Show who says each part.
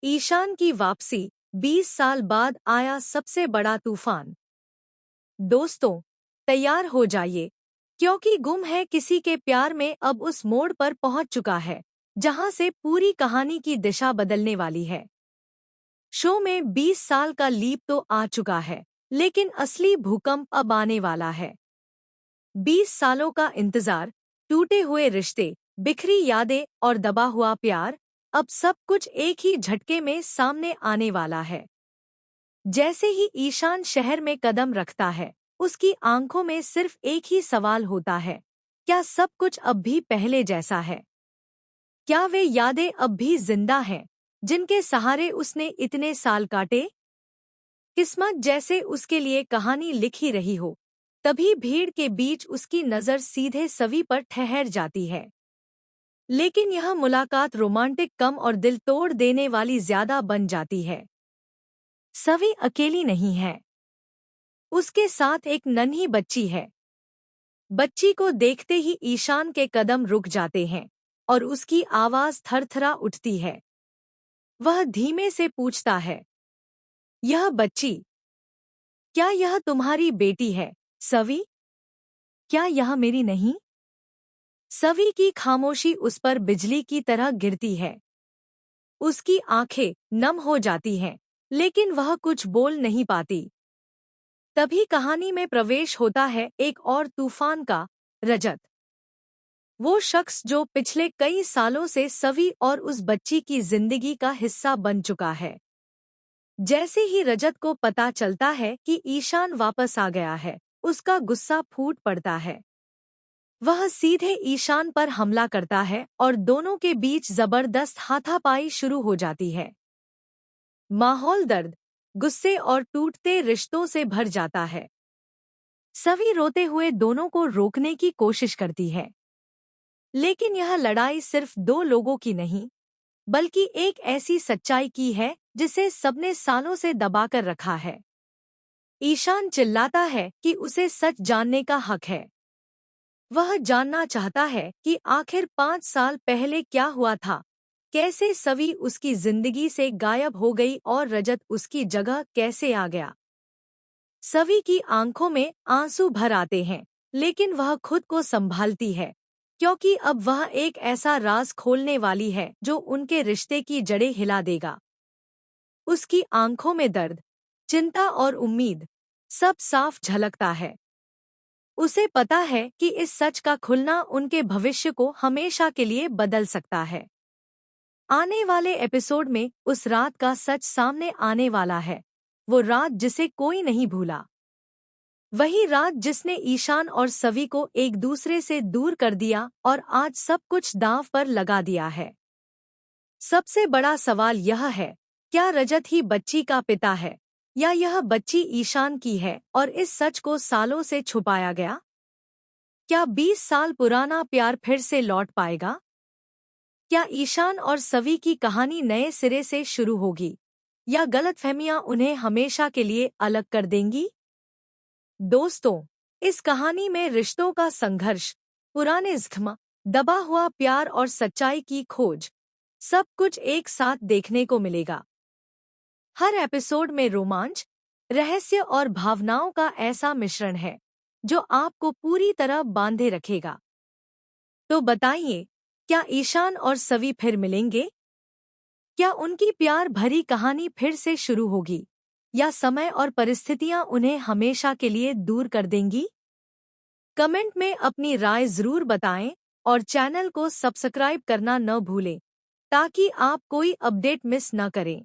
Speaker 1: ईशान की वापसी, 20 साल बाद आया सबसे बड़ा तूफान। दोस्तों, तैयार हो जाइए, क्योंकि गुम है किसी के प्यार में अब उस मोड़ पर पहुंच चुका है जहां से पूरी कहानी की दिशा बदलने वाली है। शो में 20 साल का लीप तो आ चुका है, लेकिन असली भूकंप अब आने वाला है। 20 सालों का इंतजार, टूटे हुए रिश्ते, बिखरी यादें और दबा हुआ प्यार, अब सब कुछ एक ही झटके में सामने आने वाला है। जैसे ही ईशान शहर में कदम रखता है, उसकी आंखों में सिर्फ एक ही सवाल होता है, क्या सब कुछ अब भी पहले जैसा है? क्या वे यादें अब भी जिंदा हैं, जिनके सहारे उसने इतने साल काटे? किस्मत जैसे उसके लिए कहानी लिखी रही हो, तभी भीड़ के बीच उसकी नज़र सीधे सवी पर ठहर जाती है। लेकिन यह मुलाकात रोमांटिक कम और दिल तोड़ देने वाली ज्यादा बन जाती है। सवी अकेली नहीं है, उसके साथ एक नन्ही बच्ची है। बच्ची को देखते ही ईशान के कदम रुक जाते हैं और उसकी आवाज थरथरा उठती है। वह धीमे से पूछता है, यह बच्ची, क्या यह तुम्हारी बेटी है, सवी? क्या यह मेरी नहीं? सवी की खामोशी उस पर बिजली की तरह गिरती है। उसकी आंखें नम हो जाती हैं, लेकिन वह कुछ बोल नहीं पाती। तभी कहानी में प्रवेश होता है एक और तूफान का, रजत। वो शख्स जो पिछले कई सालों से सवी और उस बच्ची की जिंदगी का हिस्सा बन चुका है। जैसे ही रजत को पता चलता है कि ईशान वापस आ गया है, उसका गुस्सा फूट पड़ता है। वह सीधे ईशान पर हमला करता है और दोनों के बीच जबरदस्त हाथापाई शुरू हो जाती है। माहौल दर्द, गुस्से और टूटते रिश्तों से भर जाता है। सवी रोते हुए दोनों को रोकने की कोशिश करती है, लेकिन यह लड़ाई सिर्फ दो लोगों की नहीं, बल्कि एक ऐसी सच्चाई की है जिसे सबने सालों से दबाकर रखा है। ईशान चिल्लाता है कि उसे सच जानने का हक है। वह जानना चाहता है कि आखिर 5 साल पहले क्या हुआ था, कैसे सवी उसकी जिंदगी से गायब हो गई और रजत उसकी जगह कैसे आ गया। सवी की आंखों में आंसू भर आते हैं, लेकिन वह खुद को संभालती है, क्योंकि अब वह एक ऐसा राज खोलने वाली है जो उनके रिश्ते की जड़ें हिला देगा। उसकी आंखों में दर्द, चिंता और उम्मीद, सब साफ झलकता है। उसे पता है कि इस सच का खुलना उनके भविष्य को हमेशा के लिए बदल सकता है। आने वाले एपिसोड में उस रात का सच सामने आने वाला है, वो रात जिसे कोई नहीं भूला। वही रात जिसने ईशान और सवी को एक दूसरे से दूर कर दिया और आज सब कुछ दांव पर लगा दिया है। सबसे बड़ा सवाल यह है, क्या रजत ही बच्ची का पिता है, या यह बच्ची ईशान की है और इस सच को सालों से छुपाया गया? क्या 20 साल पुराना प्यार फिर से लौट पाएगा? क्या ईशान और सवी की कहानी नए सिरे से शुरू होगी, या गलतफहमियां उन्हें हमेशा के लिए अलग कर देंगी? दोस्तों, इस कहानी में रिश्तों का संघर्ष, पुराने ज़ख्म, दबा हुआ प्यार और सच्चाई की खोज, सब कुछ एक साथ देखने को मिलेगा। हर एपिसोड में रोमांच, रहस्य और भावनाओं का ऐसा मिश्रण है जो आपको पूरी तरह बांधे रखेगा। तो बताइए, क्या ईशान और सवी फिर मिलेंगे? क्या उनकी प्यार भरी कहानी फिर से शुरू होगी, या समय और परिस्थितियां उन्हें हमेशा के लिए दूर कर देंगी? कमेंट में अपनी राय जरूर बताएं और चैनल को सब्सक्राइब करना न भूलें, ताकि आप कोई अपडेट मिस न करें।